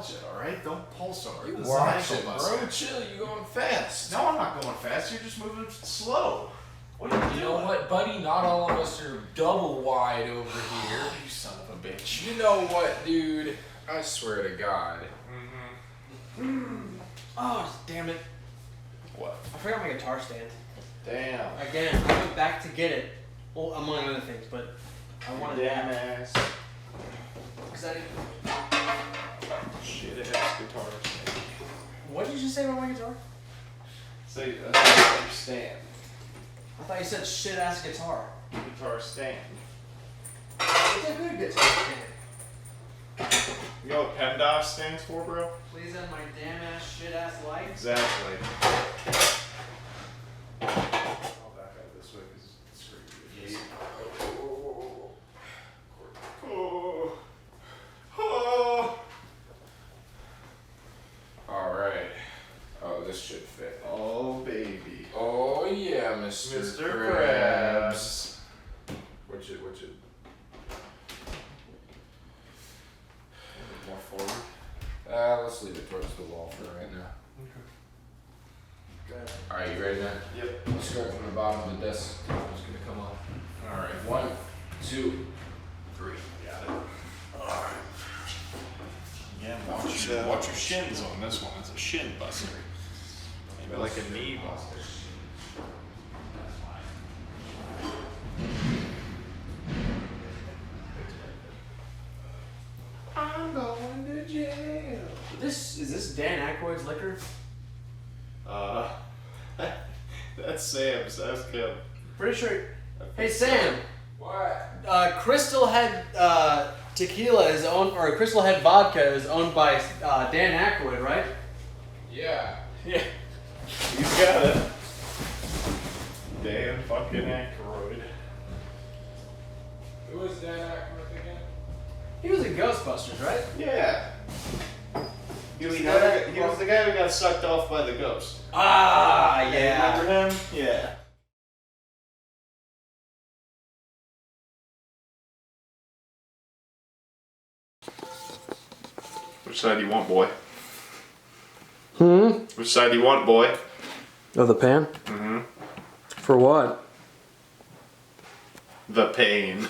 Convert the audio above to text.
watch it, alright? Don't pulse on it. You This watch is an it, ankle bro. buster. Chill, you going fast. No, I'm not going fast. You're just moving slow. What are you doing? You know what, buddy? Not all of us are double wide over here. Oh, you son of a bitch. You know what, dude? I swear to God. Oh, damn it. What? I forgot my guitar stand. Damn. Again, I went back to get it. Well, among other things, but I wanted Damn that. ass. Because I didn't... Shit ass guitar stand. What did you say about my guitar? Say your stand. I thought you said shit ass guitar. Guitar stand. It's a good guitar stand. You know what PEMDAS stands for, bro? Please end my damn ass shit ass life. Exactly. I'll back out this way because it's screwed. Alright. Oh, this should fit. Oh, baby. Oh, yeah, Mr. Mr. Krabs. Krabs. What's it? More forward. Let's leave it towards the wall for right now. Okay. Alright, you ready, man? Yep. Let's start from the bottom of the desk. I'm just gonna come on. Alright, 1, 2, 3. Got it. Alright. Yeah, watch your shins on this one. It's a shin buster. Maybe like a knee buster. I'm going to jail. Is this Dan Aykroyd's liquor? That's Sam. Soundscape. Pretty sure. Hey Sam, What? Crystal Head tequila is owned, or Crystal Head vodka is owned by Dan Aykroyd, right? Yeah. Yeah. You got it. Dan fucking Aykroyd. Who was Dan Aykroyd again? He was in Ghostbusters, right? Yeah. He was the guy who got sucked off by the ghost. Ah, Remember him? Yeah. Which side do you want, boy? Which side do you want, boy? Oh, the pan? Mm-hmm. For what? The pain.